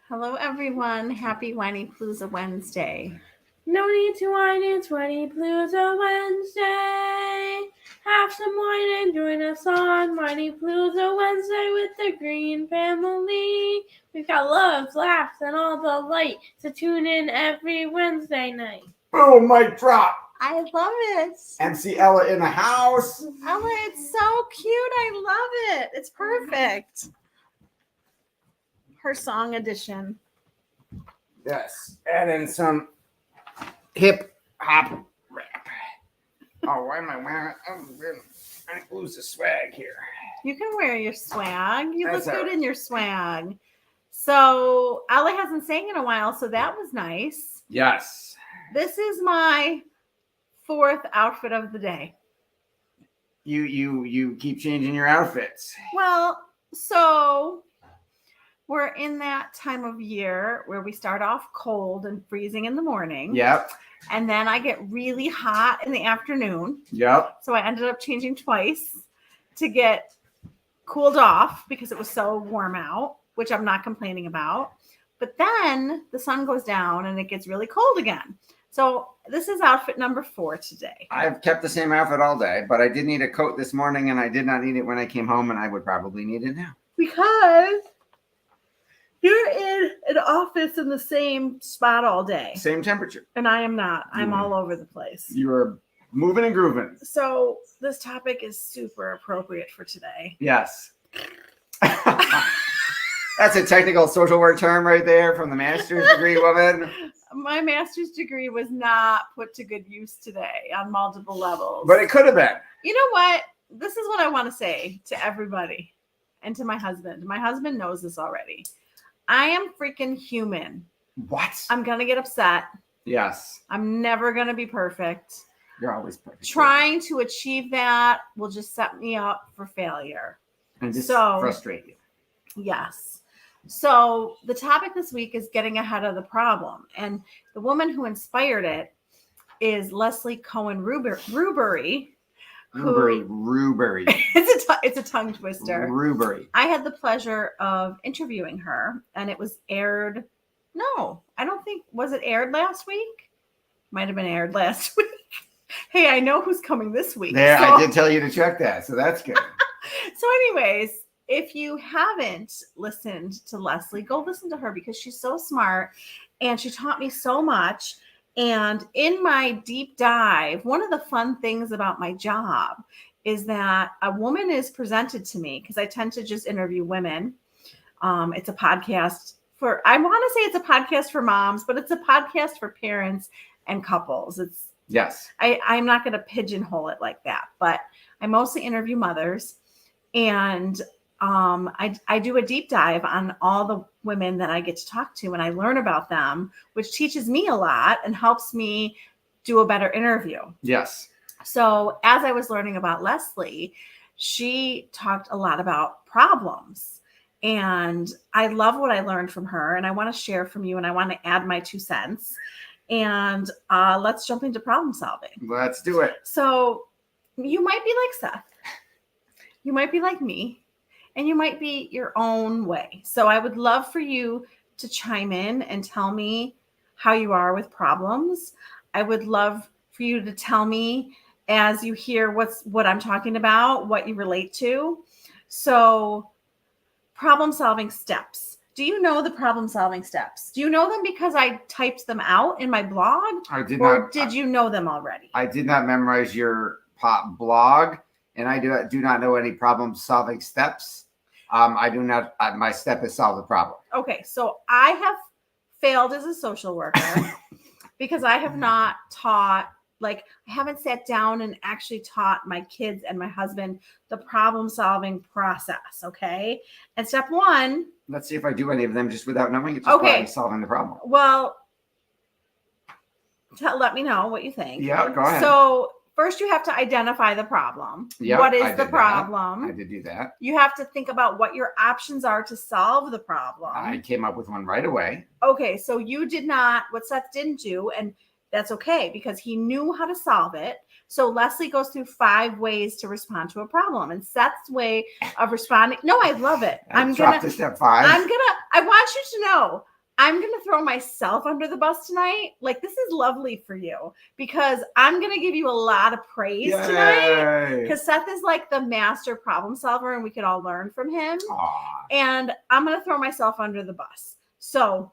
Hello, everyone. Happy Whinypaluza Wednesday. No need to whine, it's Whinypaluza Wednesday. Have some wine and join us on Whinypaluza Wednesday with the Green family. We've got loves, laughs, and all the light, so tune in every Wednesday night. Oh, mic drop. I love it. MC Ella in the house. Ella, it's so cute. I love it. It's perfect. Her song edition. Yes. And then some hip hop rap. Oh, why am I wearing? I lose the swag here. You can wear your swag. You That's look good all right. in your swag. So, Ella hasn't sang in a while, so that was nice. Yes. This is my fourth outfit of the day. You keep changing your outfits. Well, so we're in that time of year where we start off cold and freezing in the morning. Yep. And then I get really hot in the afternoon. Yep. So I ended up changing twice to get cooled off because it was so warm out, which I'm not complaining about. But then the sun goes down and it gets really cold again. So this is outfit number 4 today. I've kept the same outfit all day, but I did need a coat this morning, and I did not need it when I came home, and I would probably need it now. Because you're in an office in the same spot all day. Same temperature. And I am not. I'm all over the place. You're moving and grooving. So this topic is super appropriate for today. Yes. That's a technical social work term right there from the master's degree woman. My master's degree was not put to good use today on multiple levels. But it could have been. You know what? This is what I want to say to everybody and to my husband. My husband knows this already. I am freaking human. What? I'm going to get upset. Yes. I'm never going to be perfect. You're always perfect. Trying to achieve that will just set me up for failure. And just So- frustrate you. Yes. So the topic this week is getting ahead of the problem. And the woman who inspired it is Leslie Cohen Rubery. Rubery. It's a tongue twister. Rubery. I had the pleasure of interviewing her, and it was aired. No, I don't think, was it aired last week? Might have been aired last week. Hey, I know who's coming this week. There, so- I did tell you to check that, so that's good. So anyways, if you haven't listened to Leslie, go listen to her because she's so smart and she taught me so much. And in my deep dive, one of the fun things about my job is that a woman is presented to me because I tend to just interview women. It's a podcast I want to say it's a podcast for moms, but it's a podcast for parents and couples. Yes. I'm not going to pigeonhole it like that, but I mostly interview mothers. And I do a deep dive on all the women that I get to talk to, and I learn about them, which teaches me a lot and helps me do a better interview. Yes. So as I was learning about Leslie, she talked a lot about problems. And I love what I learned from her, and I want to share from you, and I want to add my 2 cents. And let's jump into problem solving. Let's do it. So you might be like Seth. You might be like me. And you might be your own way. So I would love for you to chime in and tell me how you are with problems. I would love for you to tell me as you hear what I'm talking about, what you relate to. So problem solving steps. Do you know the problem solving steps? Do you know them because I typed them out in my blog? I did Or not. did you know them already? I did not memorize your pop blog, and I do not know any problem solving steps. I do not. My step is solve the problem. Okay, so I have failed as a social worker because I have not taught, I haven't sat down and actually taught my kids and my husband the problem solving process. Okay. And step 1. Let's see if I do any of them just without knowing. It's just Okay. probably solving the problem. Well, let me know what you think. Yeah, go ahead. So first you have to identify the problem. Yeah, What I is did the that. problem? I did do that. You have to think about what your options are to solve the problem. I came up with one right away. Okay, so you did not, what Seth didn't do, and that's okay because he knew how to solve it. So Leslie goes through 5 ways to respond to a problem, and Seth's way of responding. No, I love it. I dropped to step 5. I want you to know I'm going to throw myself under the bus tonight. Like, this is lovely for you because I'm going to give you a lot of praise tonight because Seth is like the master problem solver and we could all learn from him. Aw. And I'm going to throw myself under the bus. So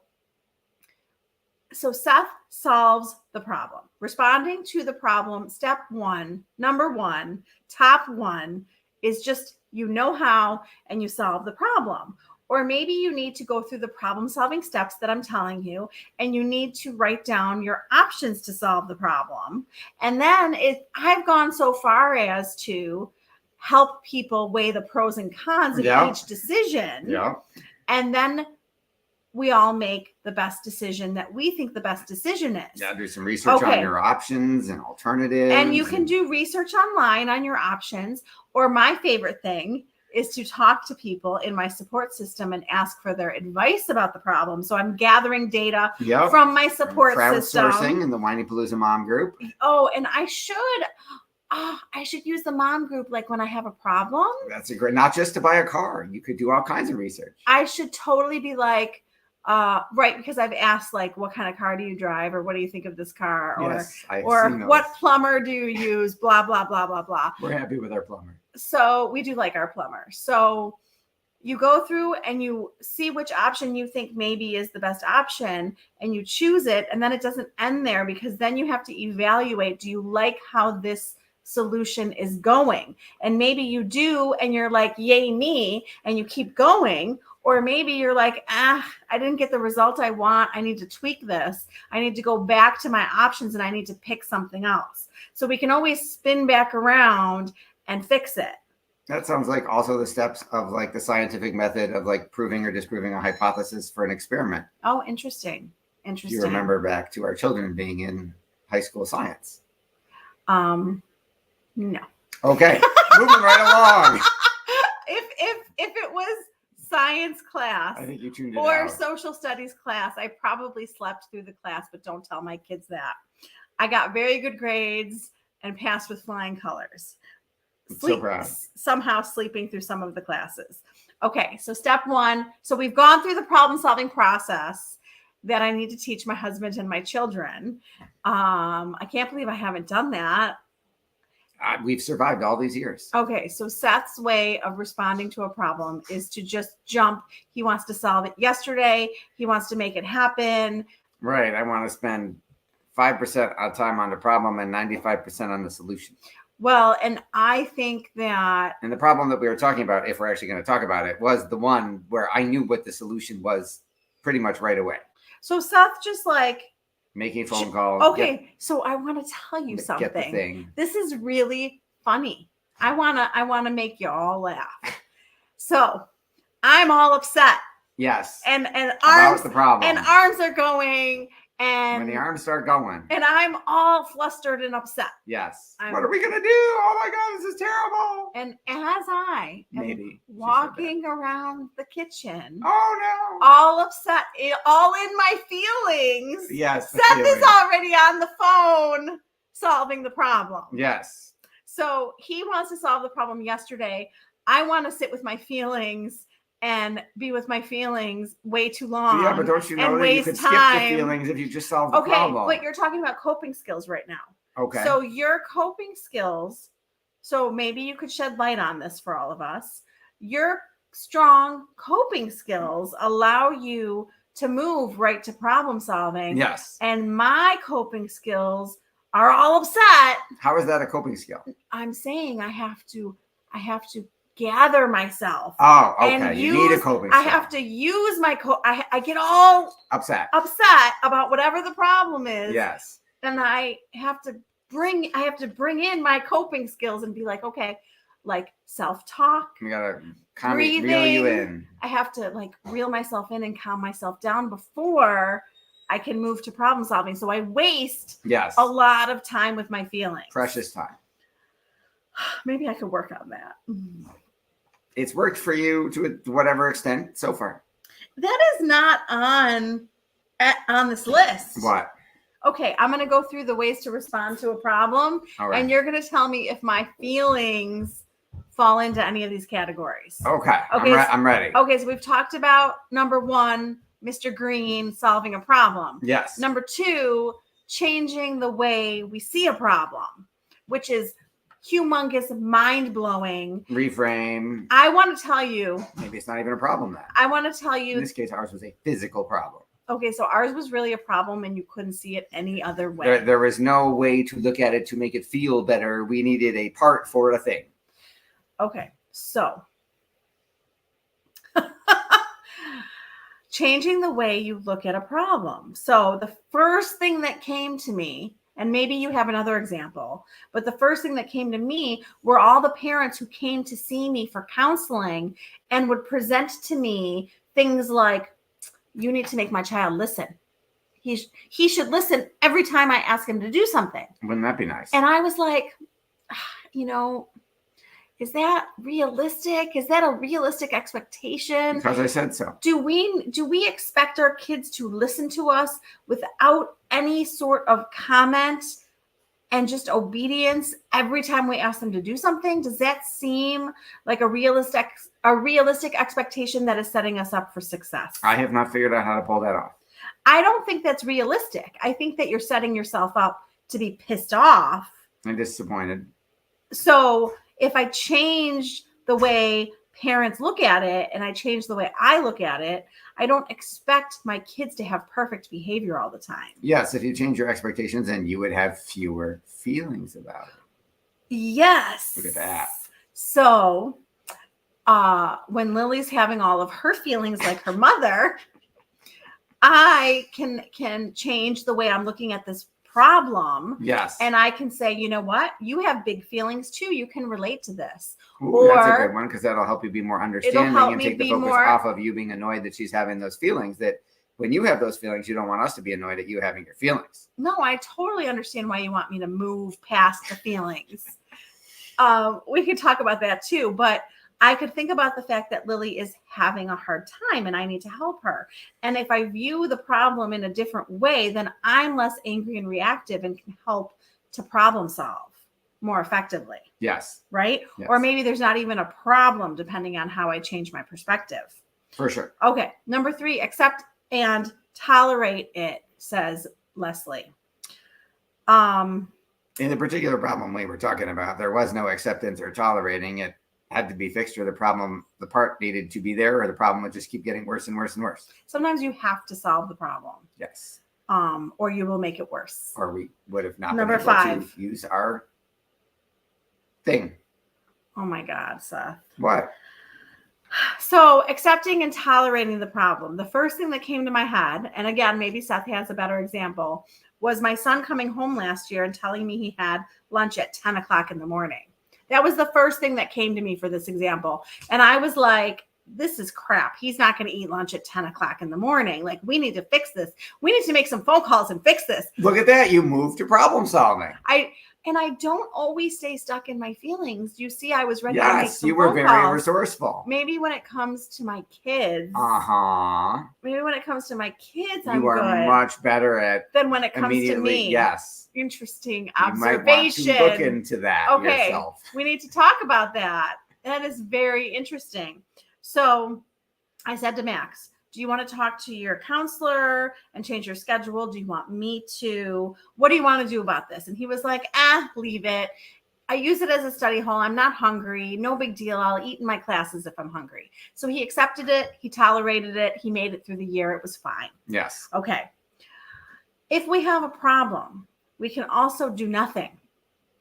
Seth solves the problem. Responding to the problem, step one, number one, top one is just you know how and you solve the problem. Or maybe you need to go through the problem solving steps that I'm telling you, and you need to write down your options to solve the problem. And then I've gone so far as to help people weigh the pros and cons of each decision. Yeah. And then we all make the best decision that we think the best decision is. Yeah, do some research on your options and alternatives. And you can do research online on your options. Or my favorite thing is to talk to people in my support system and ask for their advice about the problem. So I'm gathering data from my support system. Crowdsourcing in the Whinypaluza mom group. Oh, and I should use the mom group like when I have a problem. That's a great, not just to buy a car. You could do all kinds of research. I should totally be like, right, because I've asked like, what kind of car do you drive, or what do you think of this car, or what plumber do you use, blah blah blah blah blah. We're happy with our plumber. So we do like our plumber. So you go through and you see which option you think maybe is the best option, and you choose it. And then it doesn't end there, because then you have to evaluate, do you like how this solution is going? And maybe you do, and you're like, yay me, and you keep going. Or maybe you're like, I didn't get the result I want. I need to tweak this. I need to go back to my options and I need to pick something else. So we can always spin back around and fix it. That sounds like also the steps of like the scientific method of like proving or disproving a hypothesis for an experiment. Oh, interesting. Interesting. You remember back to our children being in high school science? No. Okay, moving right along. If it was science class, I think you tuned it or out. social studies class, I probably slept through the class, but don't tell my kids that. I got very good grades and passed with flying colors. So proud. Somehow sleeping through some of the classes. Okay, so step one. So we've gone through the problem solving process that I need to teach my husband and my children. I can't believe I haven't done that. We've survived all these years. Okay, so Seth's way of responding to a problem is to just jump. He wants to solve it yesterday. He wants to make it happen. Right. I want to spend 5% of time on the problem and 95% on the solution. Well, and I think that... And the problem that we were talking about, if we're actually going to talk about it, was the one where I knew what the solution was pretty much right away. So Seth just like... Making phone calls. Okay, so I want to tell you something. Get the thing. This is really funny. I wanna make you all laugh. So I'm all upset. Yes. And arms about the problem. And arms are going. And when the arms start going. And I'm all flustered and upset. Yes. What are we gonna do? Oh my God, this is terrible. And as I am walking around the kitchen, oh no, all upset, all in my feelings. Yes. Seth is already on the phone solving the problem. Yes. So he wants to solve the problem yesterday. I want to sit with my feelings and be with my feelings way too long. Yeah, but don't you know that you could skip the feelings if you just solve the problem? Okay, but you're talking about coping skills right now. Okay. So your coping skills, so maybe you could shed light on this for all of us. Your strong coping skills allow you to move right to problem solving. Yes. And my coping skills are all upset. How is that a coping skill? I'm saying I have to gather myself. Oh, okay. You need a coping skill. I have to use my I get all upset about whatever the problem is. Yes. And I have to bring in my coping skills and be like, okay, like self-talk. You gotta breathing, reel you in. I have to like reel myself in and calm myself down before I can move to problem solving. So I waste a lot of time with my feelings. Precious time. Maybe I could work on that. It's worked for you to whatever extent so far. That is not on this list. What? Okay, I'm going to go through the ways to respond to a problem. All right. And you're going to tell me if my feelings fall into any of these categories. Okay. I'm ready. Okay, so we've talked about number one, Mr. Green solving a problem. Yes. Number 2, changing the way we see a problem, which is humongous, mind-blowing. Reframe. I want to tell you. Maybe it's not even a problem then. I want to tell you. In this case, ours was a physical problem. Okay, so ours was really a problem and you couldn't see it any other way. There was no way to look at it to make it feel better. We needed a part for a thing. Okay, so changing the way you look at a problem. So the first thing that came to me, and maybe you have another example, but the first thing that came to me were all the parents who came to see me for counseling and would present to me things like, you need to make my child listen. He should listen every time I ask him to do something. Wouldn't that be nice? And I was like, is that realistic? Is that a realistic expectation? Because I said so. Do we expect our kids to listen to us without any sort of comment and just obedience every time we ask them to do something? Does that seem like a realistic expectation that is setting us up for success? I have not figured out how to pull that off. I don't think that's realistic. I think that you're setting yourself up to be pissed off. I'm disappointed. So if I change the way parents look at it and I change the way I look at it, I don't expect my kids to have perfect behavior all the time. Yes, if you change your expectations, then you would have fewer feelings about it. Yes. Look at that. So when Lily's having all of her feelings like her mother, I can change the way I'm looking at this problem. Yes. And I can say, you know what? You have big feelings too. You can relate to this. Ooh, that's a good one, because that'll help you be more understanding and take the focus off of you being annoyed that she's having those feelings. That when you have those feelings, you don't want us to be annoyed at you having your feelings. No, I totally understand why you want me to move past the feelings. We could talk about that too, but I could think about the fact that Lily is having a hard time and I need to help her. And if I view the problem in a different way, then I'm less angry and reactive and can help to problem solve more effectively. Yes. Right? Yes. Or maybe there's not even a problem depending on how I change my perspective. For sure. Okay. Number 3, accept and tolerate it, says Leslie. In the particular problem we were talking about, there was no acceptance or tolerating it. Had to be fixed, or the part needed to be there, or the problem would just keep getting worse and worse and worse. Sometimes you have to solve the problem. Yes. Or you will make it worse. Or we would have not Number been able 5. to use our thing. Oh my God, Seth. What? So accepting and tolerating the problem. The first thing that came to my head, and again, maybe Seth has a better example, was my son coming home last year and telling me he had lunch at 10 o'clock in the morning. That was the first thing that came to me for this example. And I was like, this is crap. He's not going to eat lunch at 10 o'clock in the morning. Like, we need to fix this. We need to make some phone calls and fix this. Look at that. You moved to problem solving. I don't always stay stuck in my feelings. You see, I was ready to make some you were phone very calls. resourceful. Maybe when it comes to my kids. Maybe when it comes to my kids, you are good much better at than when it comes to me. Yes. Interesting You observation. might want to look into that yourself. We need to talk about that. That is very interesting. So I said to Max, do you want to talk to your counselor and change your schedule? Do you want me to? What do you want to do about this? And he was like, leave it. I use it as a study hall. I'm not hungry. No big deal. I'll eat in my classes if I'm hungry. So he accepted it. He tolerated it. He made it through the year. It was fine. Yes. Okay. If we have a problem, we can also do nothing.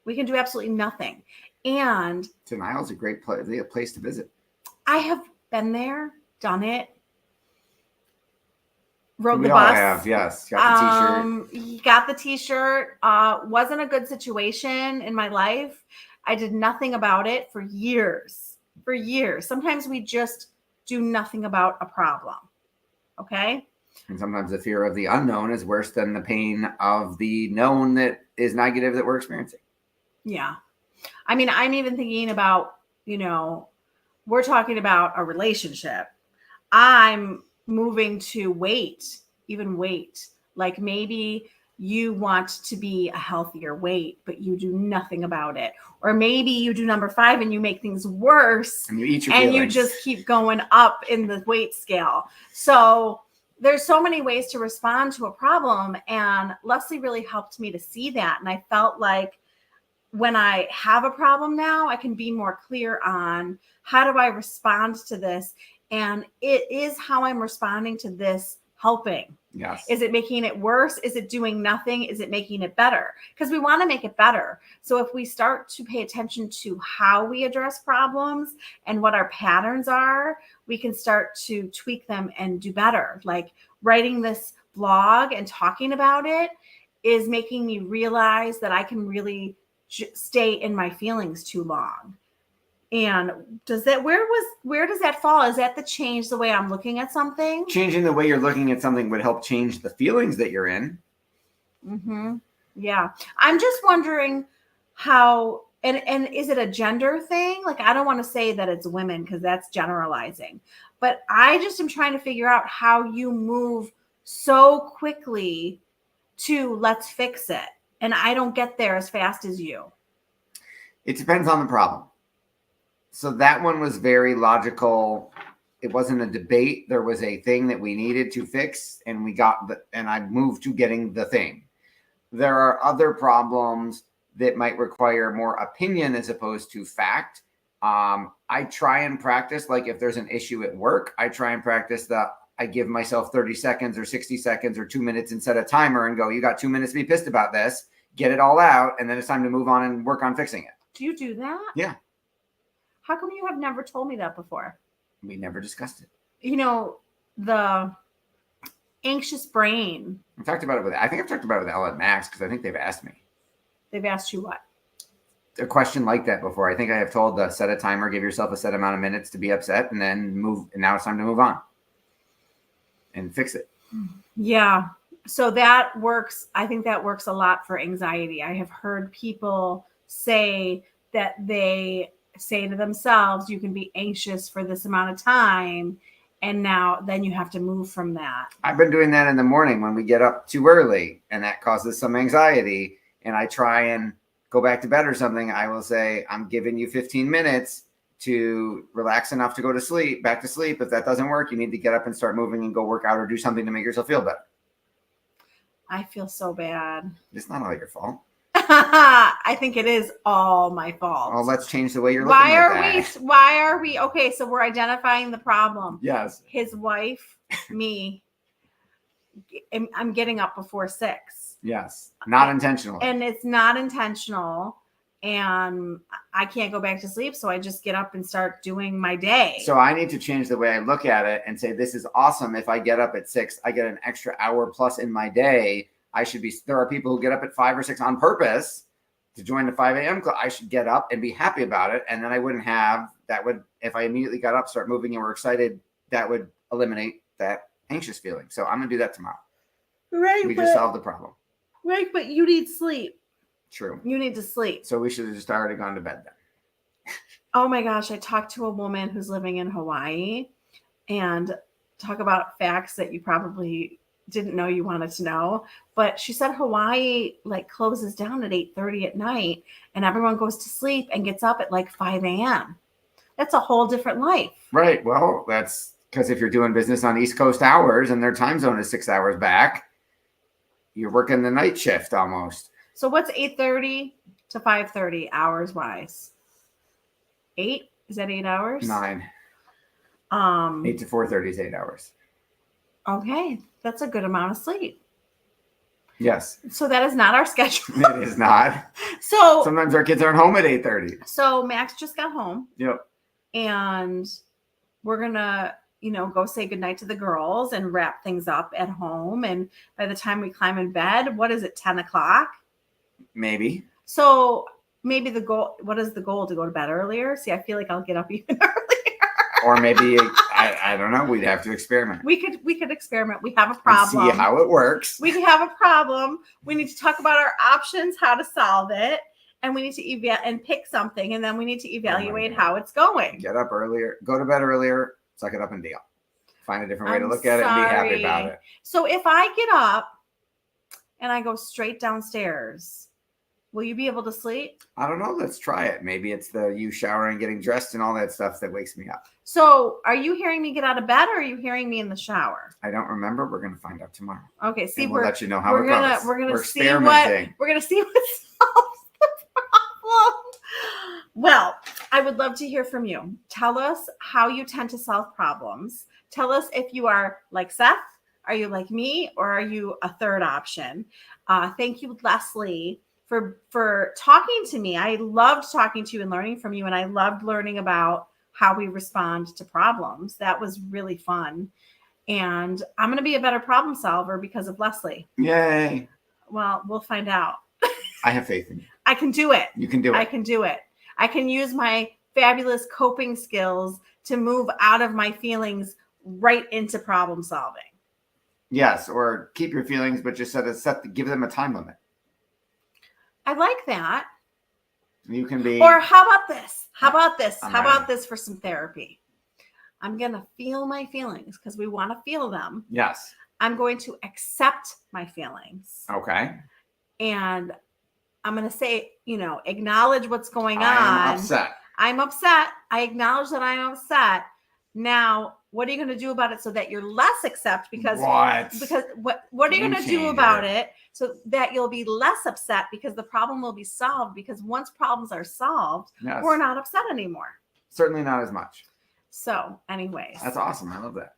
We can do absolutely nothing. And denial is a great place to visit. I have been there, done it. Rode We the all bus. have, yes. Got the t-shirt. Got the t-shirt. Wasn't a good situation in my life. I did nothing about it for years. For years. Sometimes we just do nothing about a problem. Okay? And sometimes the fear of the unknown is worse than the pain of the known that is negative that we're experiencing. Yeah. I mean, I'm even thinking about, we're talking about a relationship. I'm moving to wait. Like maybe you want to be a healthier weight, but you do nothing about it. Or maybe you do number 5 and you make things worse. And you eat your and feelings. you just keep going up in the weight scale. So there's so many ways to respond to a problem. And Leslie really helped me to see that. And I felt like when I have a problem now, I can be more clear on how do I respond to this? And it is how I'm responding to this helping. Yes. Is it making it worse? Is it doing nothing? Is it making it better? Because we want to make it better. So if we start to pay attention to how we address problems and what our patterns are, we can start to tweak them and do better. Like writing this blog and talking about it is making me realize that I can really stay in my feelings too long. And does that, where does that fall? Is that the change the way I'm looking at something? Changing the way you're looking at something would help change the feelings that you're in. Mm-hmm. Yeah. I'm just wondering how, and is it a gender thing? Like, I don't want to say that it's women because that's generalizing, but I just am trying to figure out how you move so quickly to let's fix it. And I don't get there as fast as you. It depends on the problem. So that one was very logical. It wasn't a debate. There was a thing that we needed to fix, and and I moved to getting the thing. There are other problems that might require more opinion as opposed to fact. I try and practice, like if there's an issue at work, I try and practice I give myself 30 seconds or 60 seconds or 2 minutes and set a timer and go, you got 2 minutes to be pissed about this, get it all out, and then it's time to move on and work on fixing it. Do you do that? Yeah. How come you have never told me that before? We never discussed it. You know, the anxious brain. I think I've talked about it with Ella and Max because I think they've asked me. They've asked you what? A question like that before. I think I have told set a timer, give yourself a set amount of minutes to be upset, and then move. And now it's time to move on and fix it. Yeah. So that works. I think that works a lot for anxiety. I have heard people say that they say to themselves, you can be anxious for this amount of time. And then you have to move from that. I've been doing that in the morning when we get up too early, and that causes some anxiety. And I try and go back to bed or something. I will say, I'm giving you 15 minutes to relax enough to go to sleep, back to sleep. If that doesn't work, you need to get up and start moving and go work out or do something to make yourself feel better. I feel so bad. It's not all your fault. I think it is all my fault. Well, let's change the way you're looking at that. Why are we? Okay, so we're identifying the problem. Yes. His wife, me, I'm getting up before 6. Yes. Not intentional. And it's not intentional. And I can't go back to sleep. So I just get up and start doing my day. So I need to change the way I look at it and say, this is awesome. If I get up at 6, I get an extra hour plus in my day. There are people who get up at 5 or 6 on purpose to join the 5 a.m. club. I should get up and be happy about it. And then I wouldn't have, if I immediately got up, start moving and were excited, that would eliminate that anxious feeling. So I'm going to do that tomorrow. Right. We just solved the problem. Right. But you need sleep. True. You need to sleep. So we should have just already gone to bed then. Oh my gosh. I talked to a woman who's living in Hawaii, and talk about facts that you probably didn't know you wanted to know, but she said Hawaii closes down at 8:30 at night and everyone goes to sleep and gets up at 5 a.m. That's a whole different life. Right. Well, that's because if you're doing business on East Coast hours and their time zone is 6 hours back, you're working the night shift almost. So what's 8:30 to 5:30 hours wise? 8? Is that 8 hours? 9. 8 to 4:30 is 8 hours. Okay. That's a good amount of sleep. Yes. So that is not our schedule. It is not. So sometimes our kids aren't home at 8:30. So Max just got home. Yep. And we're going to, go say goodnight to the girls and wrap things up at home. And by the time we climb in bed, what is it, 10 o'clock? Maybe. So maybe what is the goal, to go to bed earlier? See, I feel like I'll get up even earlier. Or maybe, I don't know. We'd have to experiment. We could experiment. We have a problem. And see how it works. We have a problem. We need to talk about our options, how to solve it. And we need to and pick something. And then we need to evaluate how it's going. Get up earlier, go to bed earlier, suck it up and deal. Find a different way to look at it and be happy about it. So if I get up and I go straight downstairs Will you be able to sleep? I don't know. Let's try it. Maybe it's the you showering, getting dressed, and all that stuff that wakes me up. So are you hearing me get out of bed, or are you hearing me in the shower? I don't remember. We're going to find out tomorrow. Okay, see, and we'll let you know how we're it gonna goes. we're gonna We're see experimenting. what solves the problem. Well, I would love to hear from you. Tell us how you tend to solve problems. Tell us if you are like Seth, are you like me, or are you a third option? Thank you, Leslie, for talking to me. I loved talking to you and learning from you, and I loved learning about how we respond to problems. That was really fun. And I'm going to be a better problem solver because of Leslie. Yay. Well, we'll find out. I have faith in you. I can do it. You can do it. I can do it. I can use my fabulous coping skills to move out of my feelings right into problem solving. Yes, or keep your feelings, but just give them a time limit. I like that. You can be. Or how about this? How about this? I'm How ready. about this for some therapy? I'm going to feel my feelings because we want to feel them. Yes. I'm going to accept my feelings. Okay. And I'm going to say, acknowledge what's going on. I'm upset. I'm upset. I acknowledge that I'm upset. Now, what are you going to do about it so that you're less upset? Because what are you going to do about it so that you'll be less upset because the problem will be solved? Because once problems are solved, Yes. we're not upset anymore. Certainly not as much. So, anyways. That's awesome. I love that.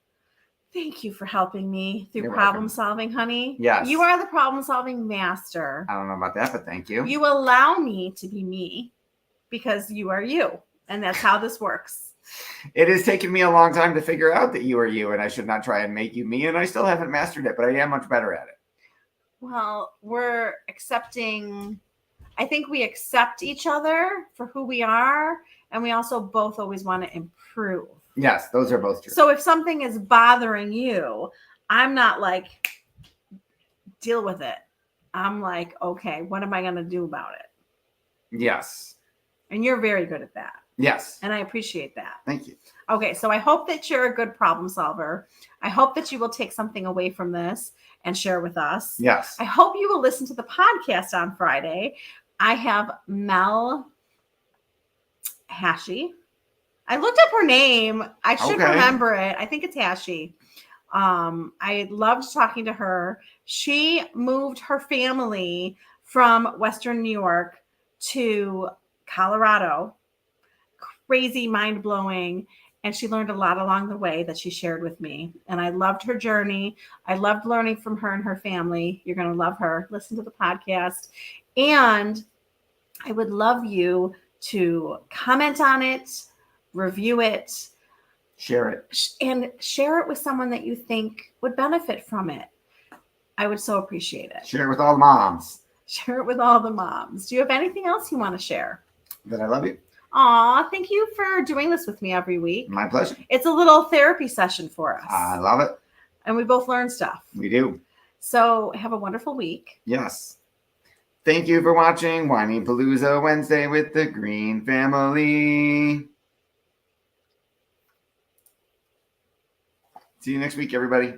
Thank you for helping me through You're problem welcome. solving, honey. Yes. You are the problem solving master. I don't know about that, but thank you. You allow me to be me because you are you. And that's how this works. It has taken me a long time to figure out that you are you, and I should not try and make you me, and I still haven't mastered it, but I am much better at it. Well, we're accepting. I think we accept each other for who we are, and we also both always want to improve. Yes, those are both true. So if something is bothering you, I'm not like, deal with it. I'm like, okay, what am I going to do about it? Yes. And you're very good at that. Yes. And I appreciate that. Thank you. Okay, so I hope that you're a good problem solver. I hope that you will take something away from this and share with us. Yes. I hope you will listen to the podcast on Friday. I have Mel Hashi. I looked up her name. I should remember it. I think it's Hashi. I loved talking to her. She moved her family from Western New York to Colorado. Crazy, mind-blowing. And she learned a lot along the way that she shared with me. And I loved her journey. I loved learning from her and her family. You're going to love her. Listen to the podcast. And I would love you to comment on it, review it, share it, and share it with someone that you think would benefit from it. I would so appreciate it. Share it with all the moms. Share it with all the moms. Do you have anything else you want to share? That I love you. Aw, thank you for doing this with me every week. My pleasure. It's a little therapy session for us. I love it. And we both learn stuff. We do. So have a wonderful week. Yes. Thank you for watching Whinypaluza Wednesday with the Green family. See you next week, everybody.